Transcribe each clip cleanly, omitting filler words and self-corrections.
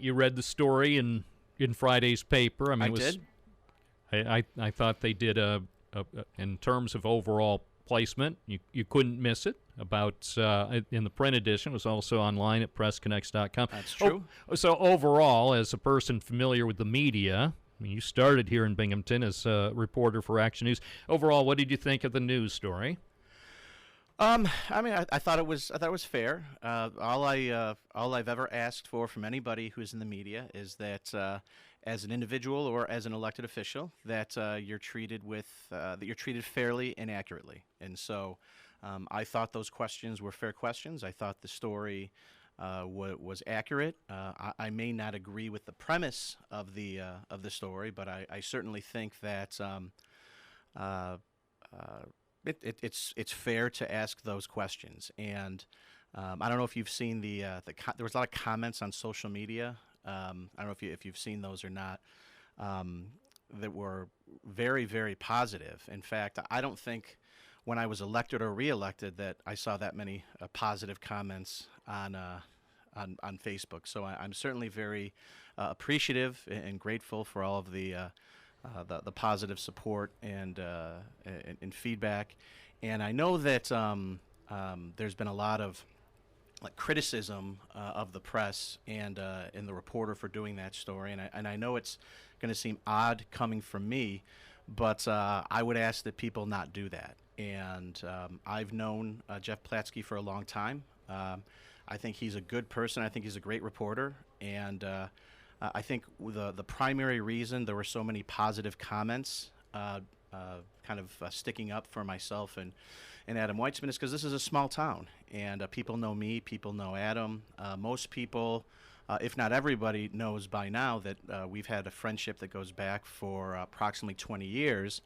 you read the story in Friday's paper. I mean, I thought they did in terms of overall placement, you couldn't miss it. About in the print edition, it was also online at pressconnects.com. That's true. So overall, as a person familiar with the media, I mean, you started here in Binghamton as a reporter for Action News. Overall, what did you think of the news story? I mean, I thought it was fair. All I've ever asked for from anybody who's in the media is that, as an individual or as an elected official, that you're treated fairly and accurately. And so, I thought those questions were fair questions. I thought the story was accurate. I may not agree with the premise of the story, but I certainly think that it's fair to ask those questions. And I don't know if you've seen there was a lot of comments on social media. I don't know if you've seen those or not, that were very, very positive. In fact, I don't think when I was elected or reelected that I saw that many positive comments on Facebook. So I'm certainly very appreciative and grateful for all of the positive support and feedback. And I know that there's been a lot of criticism of the press and the reporter for doing that story. And I know it's going to seem odd coming from me, but I would ask that people not do that. And I've known Jeff Platsky for a long time. I think he's a good person. I think he's a great reporter. And I think the primary reason there were so many positive comments sticking up for myself and Adam Weitsman is because this is a small town. And people know me. People know Adam. Most people, if not everybody, knows by now that we've had a friendship that goes back for approximately 20 years.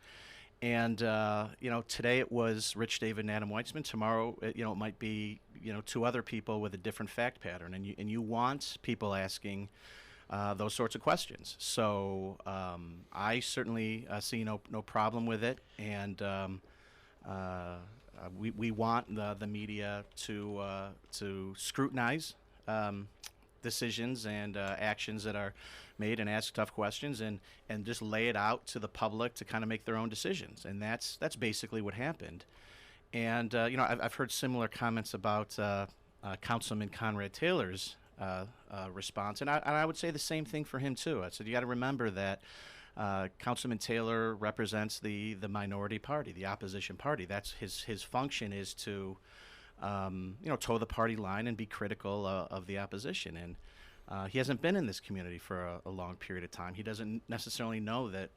And, today it was Rich David and Adam Weitsman. Tomorrow, it might be, two other people with a different fact pattern. And you want people asking those sorts of questions. So I certainly see no problem with it. And we want the media to scrutinize decisions and actions that are made and ask tough questions and just lay it out to the public to kind of make their own decisions. And that's basically what happened. And, I've heard similar comments about Councilman Conrad Taylor's response. And I would say the same thing for him, too. I said, you got to remember that Councilman Taylor represents the minority party, the opposition party. That's his function is to toe the party line and be critical of the opposition. And he hasn't been in this community for a long period of time. He doesn't necessarily know that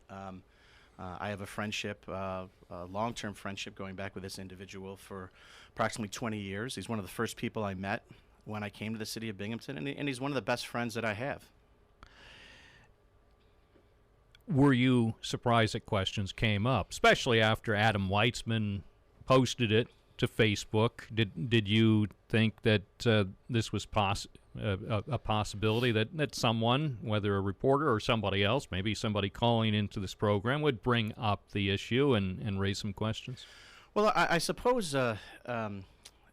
I have a friendship, a long-term friendship going back with this individual for approximately 20 years. He's one of the first people I met when I came to the city of Binghamton, and he's one of the best friends that I have. Were you surprised that questions came up, especially after Adam Weitsman posted it to Facebook? Did you think that this was a possibility that someone, whether a reporter or somebody else, maybe somebody calling into this program, would bring up the issue and raise some questions? Well, I suppose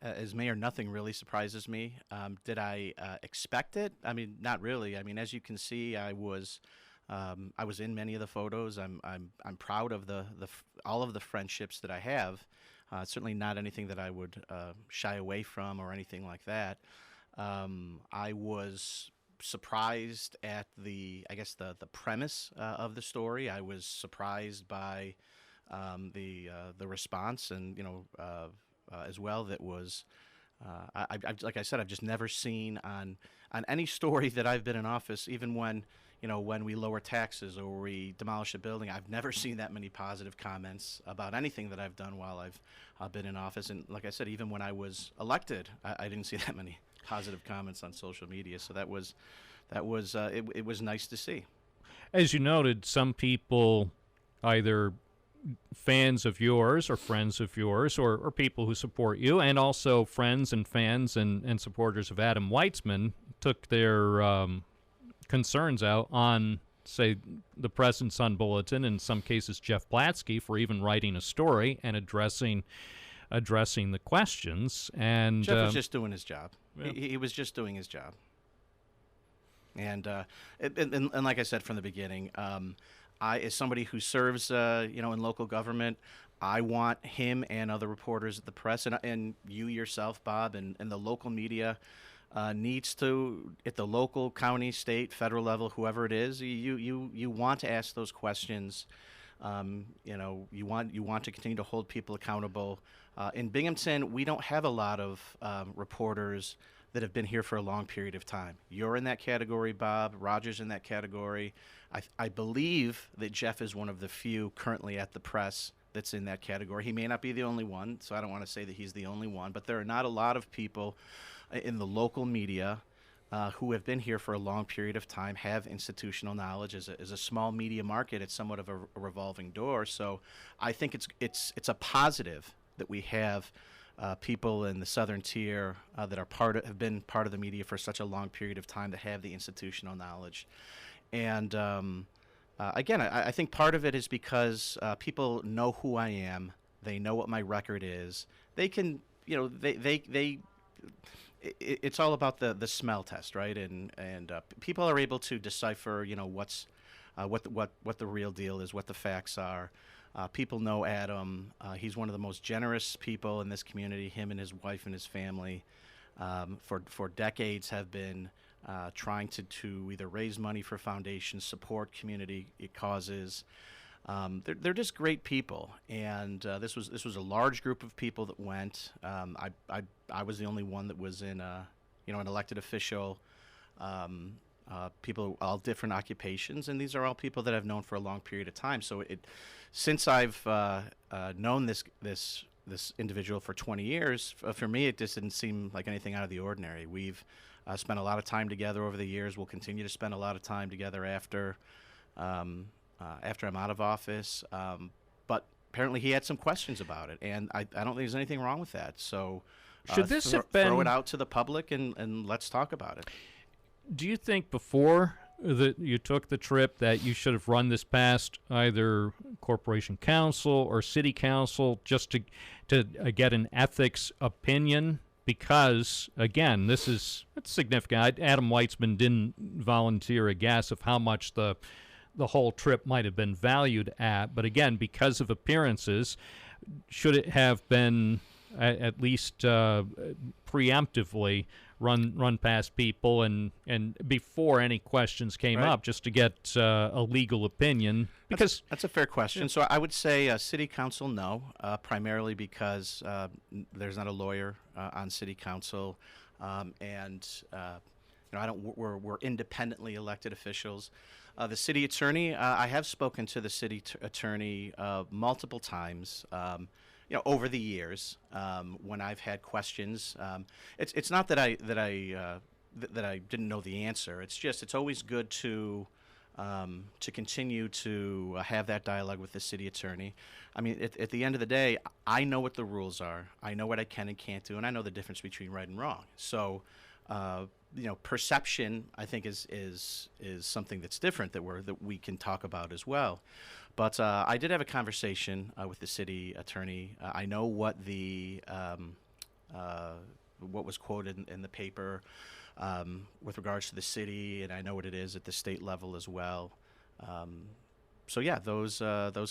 as mayor, nothing really surprises me. Did I expect it? I mean, not really. I mean, as you can see, I was in many of the photos. I'm proud of all of the friendships that I have. Certainly not anything that I would shy away from or anything like that. I was surprised at the premise of the story. I was surprised by the response, and as well, that was like I said, I've just never seen on any story that I've been in office, even when we lower taxes or we demolish a building, I've never seen that many positive comments about anything that I've done while I've been in office. And like I said, even when I was elected, I didn't see that many positive comments on social media. So it was nice to see. As you noted, some people, either fans of yours or friends of yours or people who support you, and also friends and fans and supporters of Adam Weitsman, took their concerns out on, say, the Present Sun Bulletin, in some cases Jeff Platsky, for even writing a story and addressing the questions. And Jeff was just doing his job. Yeah. He was just doing his job. And like I said from the beginning, I, as somebody who serves, in local government, I want him and other reporters at the press, and you yourself, Bob, and the local media needs to, at the local, county, state, federal level, whoever it is, you want to ask those questions. You want to continue to hold people accountable. In Binghamton, we don't have a lot of reporters that have been here for a long period of time. You're in that category, Bob. Roger's in that category. I believe that Jeff is one of the few currently at the press that's in that category. He may not be the only one, so I don't want to say that he's the only one, but there are not a lot of people in the local media who have been here for a long period of time, have institutional knowledge. As a small media market, it's somewhat of a revolving door. So I think it's a positive that we have people in the southern tier that have been part of the media for such a long period of time, that have the institutional knowledge. And again, I think part of it is because people know who I am. They know what my record is. They can, it's all about the smell test, right? And people are able to decipher, what the real deal is, what the facts are. People know Adam. He's one of the most generous people in this community. Him and his wife and his family, for decades, have been trying to either raise money for foundations, support community causes. They're just great people, and this was a large group of people that went. I was the only one that was in an elected official. People, all different occupations, and these are all people that I've known for a long period of time. So since I've known this individual for 20 years, for me, it just didn't seem like anything out of the ordinary. We've spent a lot of time together over the years. We'll continue to spend a lot of time together after I'm out of office. But apparently he had some questions about it, and I don't think there's anything wrong with that. So should this have been... throw it out to the public and let's talk about it. Do you think before that you took the trip that you should have run this past either corporation counsel or city council just to get an ethics opinion? Because, again, it's significant. Adam Weitsman didn't volunteer a guess of how much the whole trip might have been valued at. But, again, because of appearances, should it have been at least preemptively run past people and before any questions came up, just to get a legal opinion? Because that's a fair question. Yeah. So I would say city council, no, primarily because there's not a lawyer on city council, and we're independently elected officials. The city attorney, I have spoken to the city attorney multiple times. Over the years, when I've had questions, it's not that I didn't know the answer. It's always good to continue to have that dialogue with the city attorney. I mean, at the end of the day, I know what the rules are. I know what I can and can't do, and I know the difference between right and wrong. So, perception, I think, is something that's different that we can talk about as well. But I did have a conversation with the city attorney. I know what what was quoted in the paper with regards to the city, and I know what it is at the state level as well. So yeah, those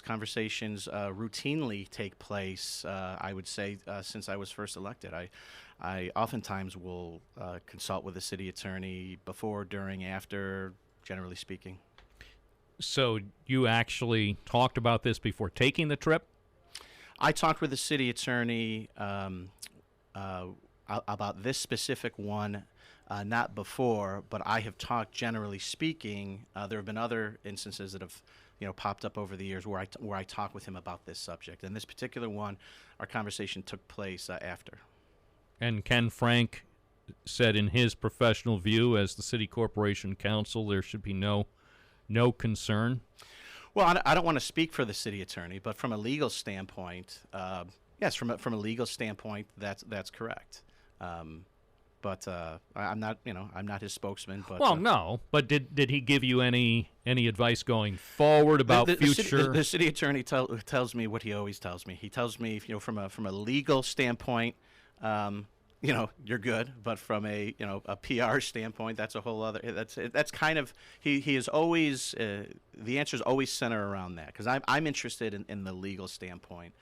conversations routinely take place. I would say since I was first elected, I oftentimes will consult with the city attorney before, during, after, generally speaking. So you actually talked about this before taking the trip? I talked with the city attorney about this specific one, not before, but I have talked, generally speaking. There have been other instances that have popped up over the years where I talk with him about this subject. And this particular one, our conversation took place after. And Ken Frank said in his professional view as the city corporation counsel, there should be no concern. Well, I don't want to speak for the city attorney, but from a legal standpoint, yes, from a legal standpoint, that's correct. But I'm not his spokesman. But well, no. But did he give you any advice going forward about future? The city attorney tells me what he always tells me. He tells me, from a legal standpoint, you're good. But from a PR standpoint, that's a whole other. That's kind of he is always the answers always center around that, because I'm interested in the legal standpoint.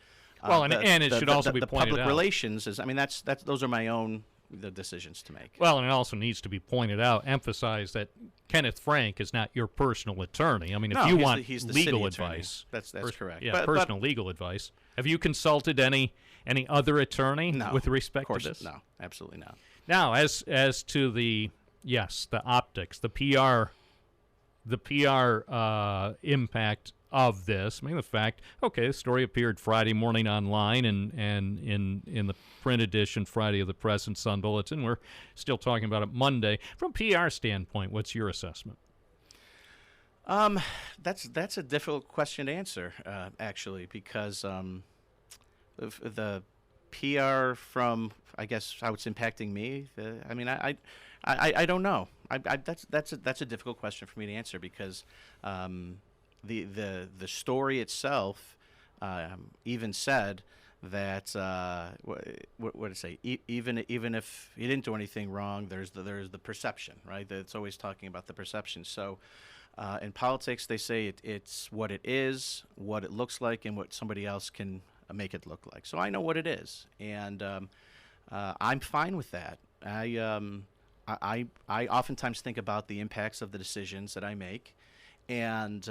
Well, and it should also be the pointed public out. relations is. I mean, that's those are my own the decisions to make. Well, and it also needs to be pointed out, emphasized that Kenneth Frank is not your personal attorney. I mean, if you want he's the legal city advice, attorney. That's correct. Yeah, personal legal advice. Have you consulted any other attorney with respect to this? No, absolutely not. Now, as to the optics, the PR impact of this. I mean, the fact, the story appeared Friday morning online and in the print edition Friday of the Press and Sun Bulletin. We're still talking about it Monday. From PR standpoint, what's your assessment? That's a difficult question to answer, actually, because the PR from, I guess, how it's impacting me. I don't know. That's a difficult question for me to answer, because the story itself even said that what did it say? Even if he didn't do anything wrong, there's the perception, right? It's always talking about the perception. So in politics, they say it's what it is, what it looks like, and what somebody else can make it look like. So I know what it is, and I'm fine with that. I oftentimes think about the impacts of the decisions that I make. And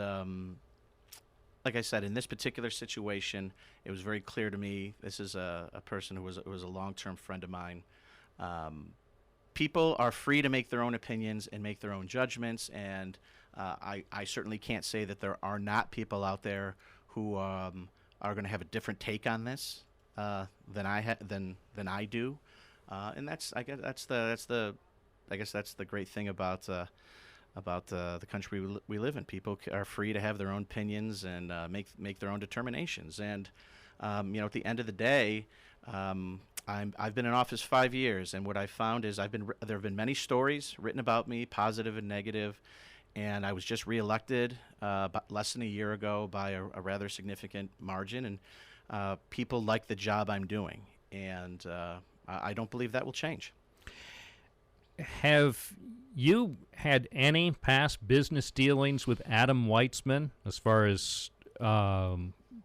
like I said, in this particular situation, it was very clear to me. This is a person who was a long-term friend of mine. People are free to make their own opinions and make their own judgments, and I certainly can't say that there are not people out there who are going to have a different take on this than I do. And I guess that's the great thing about the country we live in. People are free to have their own opinions and make their own determinations. And at the end of the day, I've been in office 5 years, and what I found is there have been many stories written about me, positive and negative, and I was just reelected less than a year ago by a rather significant margin, and people like the job I'm doing, and I don't believe that will change. Have you had any past business dealings with Adam Weitsman as far as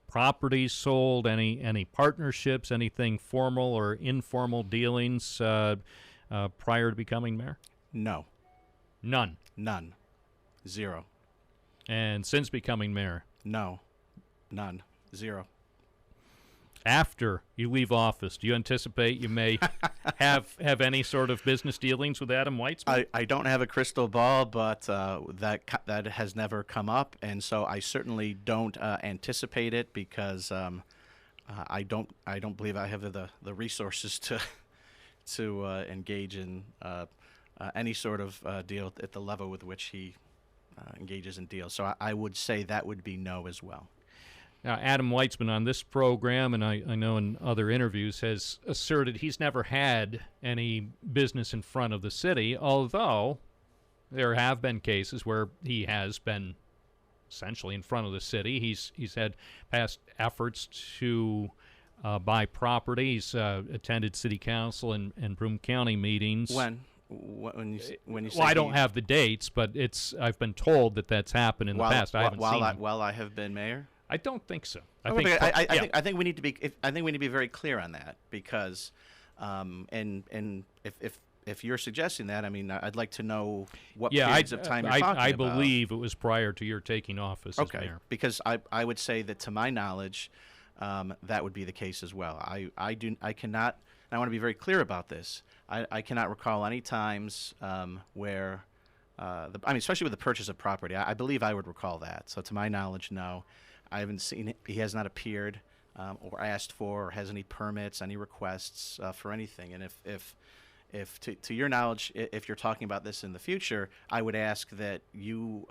properties sold, any partnerships, anything formal or informal dealings prior to becoming mayor? No. None? None. Zero. And since becoming mayor? No. None. Zero. After you leave office, do you anticipate you may have any sort of business dealings with Adam Weitsman? I don't have a crystal ball, but that has never come up, and so I certainly don't anticipate it, because I don't believe I have the resources to engage in any sort of deal at the level with which he engages in deals. So I would say that would be no as well. Now, Adam Weitsman on this program, and I know in other interviews, has asserted he's never had any business in front of the city, although there have been cases where he has been essentially in front of the city. He's had past efforts to buy property. He's attended city council and Broome County meetings. When you say well, I don't have the dates, but I've been told that that's happened in the past. I haven't seen while I have been mayor. I don't think so. I think we need to be. I think we need to be very clear on that, because, and if you're suggesting that, I mean, I'd like to know what periods of time you're talking about. I believe it was prior to your taking office as mayor. Because I would say that, to my knowledge, that would be the case as well. I cannot. And I want to be very clear about this. I cannot recall any times where, especially with the purchase of property. I believe I would recall that. So, to my knowledge, no. I haven't seen it. He has not appeared or asked for, or has any permits, any requests for anything. And if to your knowledge, if you're talking about this in the future, I would ask that you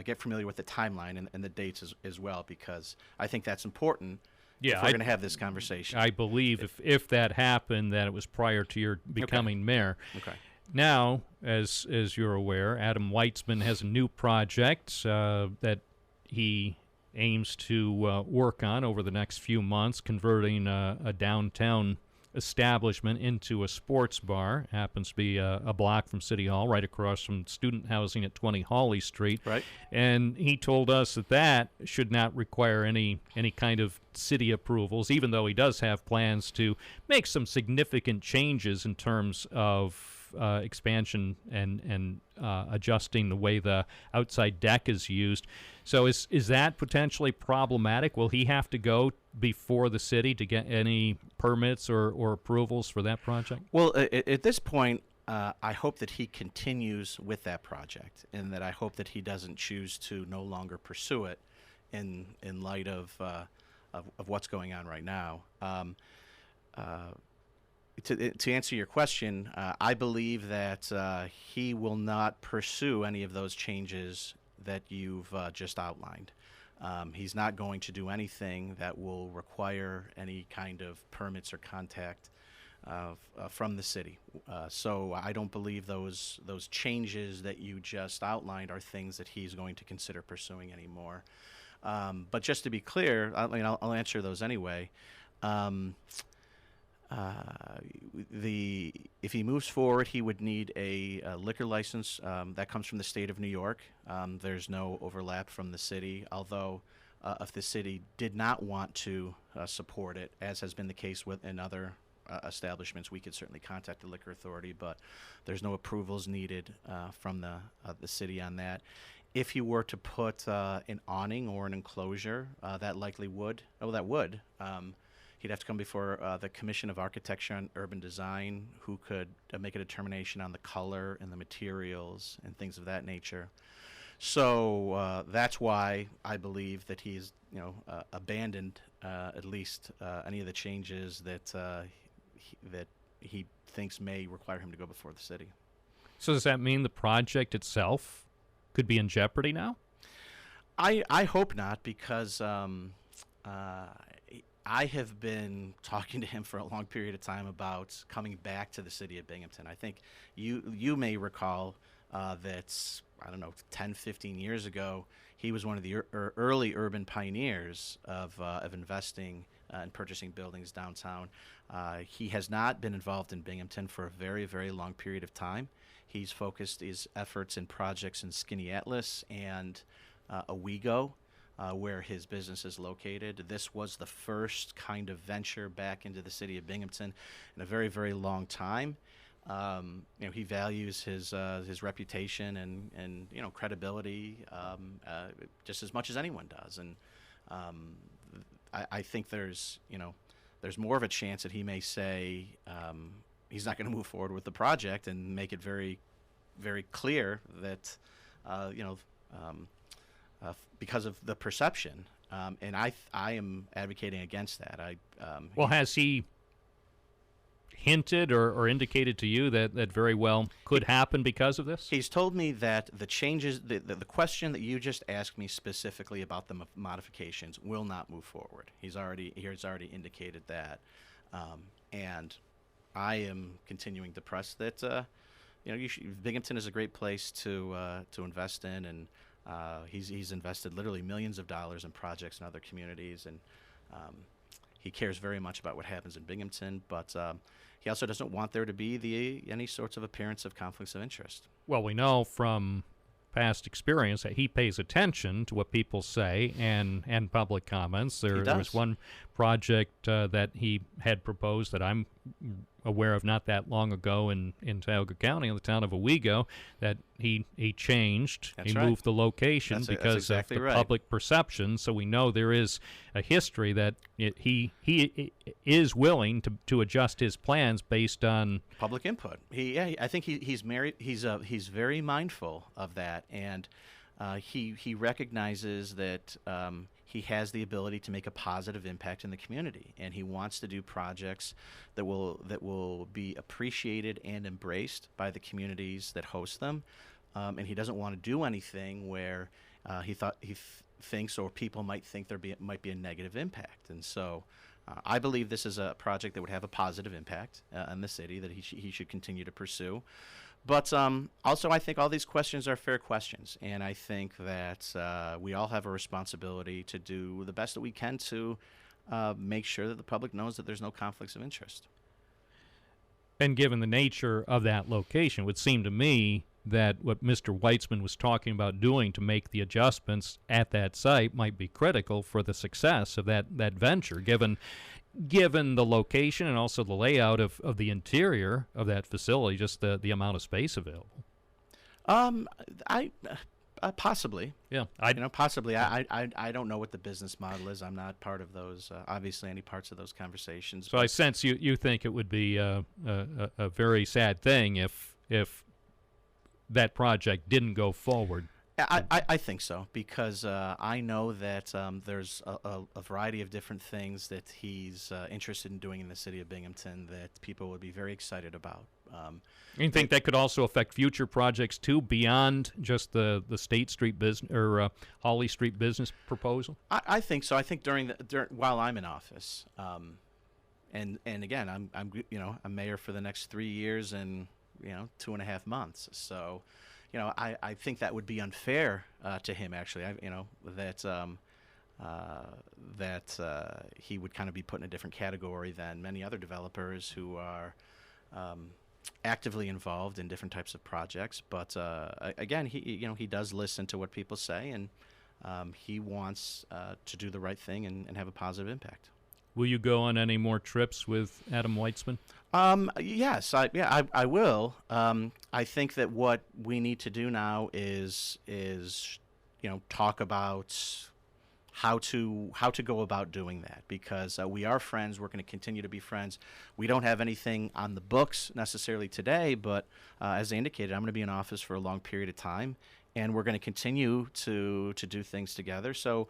get familiar with the timeline and the dates as well, because I think that's important. Yeah, if we're going to have this conversation. I believe if that happened, that it was prior to your becoming mayor. Okay. Now, as you're aware, Adam Weitsman has a new project that he aims to work on over the next few months, converting a downtown establishment into a sports bar. Happens to be a block from City Hall, right across from student housing at 20 Hawley Street. Right. And he told us that should not require any kind of city approvals, even though he does have plans to make some significant changes in terms of expansion and adjusting the way the outside deck is used. So is that potentially problematic? Will he have to go before the city to get any permits or approvals for that project? Well, at this point, I hope that he continues with that project, and that I hope that he doesn't choose to no longer pursue it in light of what's going on right now. To answer your question, I believe that he will not pursue any of those changes that you've just outlined. He's not going to do anything that will require any kind of permits or contact from the city. So I don't believe those changes that you just outlined are things that he's going to consider pursuing anymore. But just to be clear, I'll answer those anyway. If he moves forward, he would need a liquor license that comes from the state of New York. There's no overlap from the city, although if the city did not want to support it, as has been the case in other establishments, we could certainly contact the liquor authority, but there's no approvals needed from the city on that. If you were to put an awning or an enclosure, that likely would. He'd have to come before the Commission of Architecture and Urban Design, who could make a determination on the color and the materials and things of that nature. So that's why I believe that he's abandoned at least any of the changes that he thinks may require him to go before the city. So does that mean the project itself could be in jeopardy now? I hope not, because I have been talking to him for a long period of time about coming back to the city of Binghamton. I think you may recall that, 10, 15 years ago, he was one of the early urban pioneers of investing and purchasing buildings downtown. He has not been involved in Binghamton for a very, very long period of time. He's focused his efforts and projects in Skaneateles and Owego, where his business is located. This was the first kind of venture back into the city of Binghamton in a very, very long time. He values his reputation and credibility just as much as anyone does. And I think there's more of a chance that he may say he's not going to move forward with the project, and make it very, very clear that because of the perception, and I am advocating against that. Has he hinted or indicated to you that very well could happen because of this? He's told me that the changes, the question that you just asked me specifically about the modifications, will not move forward. He's already indicated that, and I am continuing to press that. Binghamton is a great place to invest in, and he's invested literally millions of dollars in projects in other communities, and he cares very much about what happens in Binghamton, but he also doesn't want there to be any sorts of appearance of conflicts of interest. Well, we know from past experience that he pays attention to what people say and public comments. There was one project that he had proposed that I'm aware of not that long ago in Tioga County, in the town of Owego, that he changed. That's he right. moved the location because exactly of the right. public perception. So we know there is a history that he is willing to adjust his plans based on public input. I think he's married. He's very mindful of that, and he recognizes that he has the ability to make a positive impact in the community, and he wants to do projects that will be appreciated and embraced by the communities that host them, and he doesn't want to do anything where he thinks or people might think might be a negative impact. And so I believe this is a project that would have a positive impact on the city that he should continue to pursue. But also, I think all these questions are fair questions, and I think that we all have a responsibility to do the best that we can to make sure that the public knows that there's no conflicts of interest. And given the nature of that location, it would seem to me that what Mr. Weitsman was talking about doing to make the adjustments at that site might be critical for the success of that venture, given the location and also the layout of the interior of that facility, just the amount of space available. I possibly. Yeah, possibly. I don't know what the business model is. I'm not part of those, obviously, any parts of those conversations. So I sense you think it would be a very sad thing if that project didn't go forward. I think so, because I know that there's a variety of different things that he's interested in doing in the city of Binghamton that people would be very excited about. You think that could also affect future projects too, beyond just the State Street business or Hawley Street business proposal? I think so. I think while I'm in office, and again, I'm mayor for the next 3 years and 2.5 months. So, I think that would be unfair to him. Actually, that he would kind of be put in a different category than many other developers who are actively involved in different types of projects. But again, he does listen to what people say, and he wants to do the right thing and have a positive impact. Will you go on any more trips with Adam Weitsman? Yes, I will. I think that what we need to do now is talk about how to go about doing that, because we are friends. We're going to continue to be friends. We don't have anything on the books necessarily today, but as I indicated, I'm going to be in office for a long period of time, and we're going to continue to do things together. So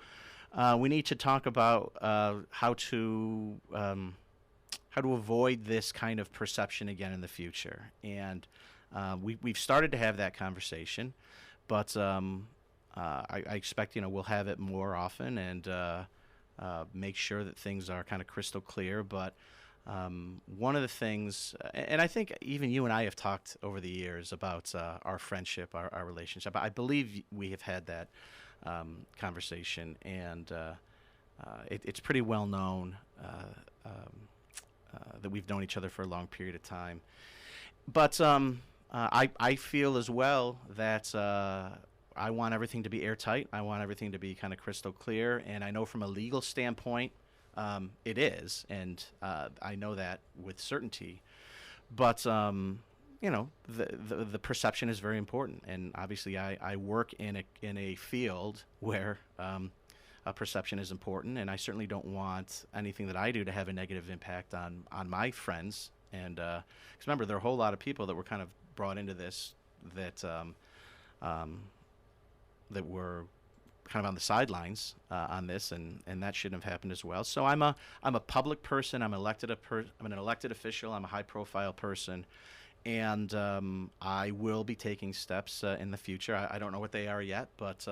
we need to talk about how to avoid this kind of perception again in the future. And we've started to have that conversation, but I expect we'll have it more often and make sure that things are kind of crystal clear. But one of the things, and I think even you and I have talked over the years about our friendship, our relationship. I believe we have had that conversation, and it's pretty well known that we've known each other for a long period of time. But I feel as well that I want everything to be airtight. I want everything to be kind of crystal clear, and I know from a legal standpoint it is, and I know that with certainty. But the perception is very important, and obviously I work in a field where perception is important, and I certainly don't want anything that I do to have a negative impact on my friends. And because remember, there are a whole lot of people that were kind of brought into this that were kind of on the sidelines on this, and that shouldn't have happened as well. So I'm a public person. I'm an elected official. I'm a high profile person, and I will be taking steps in the future. I don't know what they are yet, but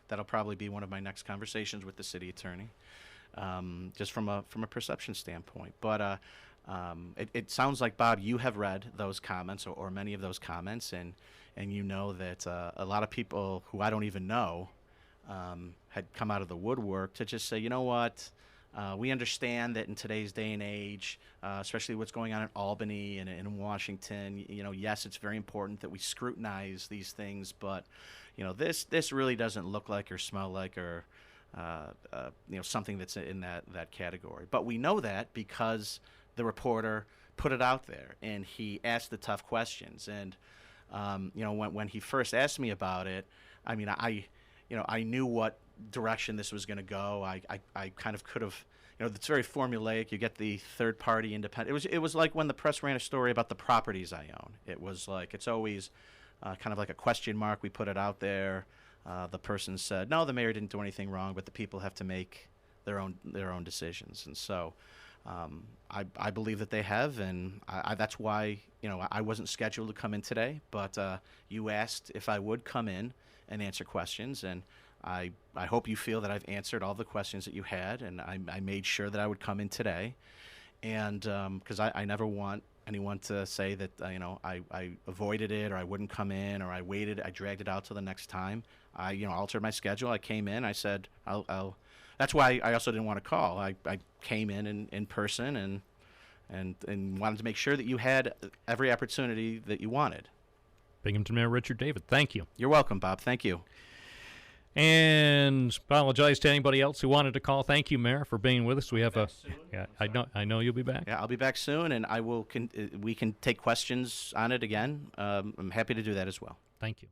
that'll probably be one of my next conversations with the city attorney, just from a perception standpoint. But it sounds like, Bob, you have read those comments or many of those comments, and you know that a lot of people who I don't even know had come out of the woodwork to just say, you know what, we understand that in today's day and age, especially what's going on in Albany and in Washington, yes, it's very important that we scrutinize these things, but this really doesn't look like or smell like or something that's in that category. But we know that because the reporter put it out there and he asked the tough questions. And when he first asked me about it, I mean, I knew what direction this was going to go. I kind of could have, it's very formulaic. You get the third party independent. It was like when the press ran a story about the properties I own. It was like, it's always kind of like a question mark. We put it out there. The person said, no, the mayor didn't do anything wrong, but the people have to make their own decisions. And so I believe that they have, and that's why I wasn't scheduled to come in today, but you asked if I would come in and answer questions, and I hope you feel that I've answered all the questions that you had, and I made sure that I would come in today, and because I never want anyone to say that I avoided it, or I wouldn't come in, or I waited, I dragged it out till the next time. I altered my schedule. I came in. I said I'll. That's why I also didn't want to call. I came in person, and and wanted to make sure that you had every opportunity that you wanted. Binghamton Mayor Richard David, thank you. You're welcome, Bob. Thank you. And apologize to anybody else who wanted to call. Thank you, Mayor, for being with us. We have I know you'll be back. Yeah, I'll be back soon, and I will. We can take questions on it again. I'm happy to do that as well. Thank you.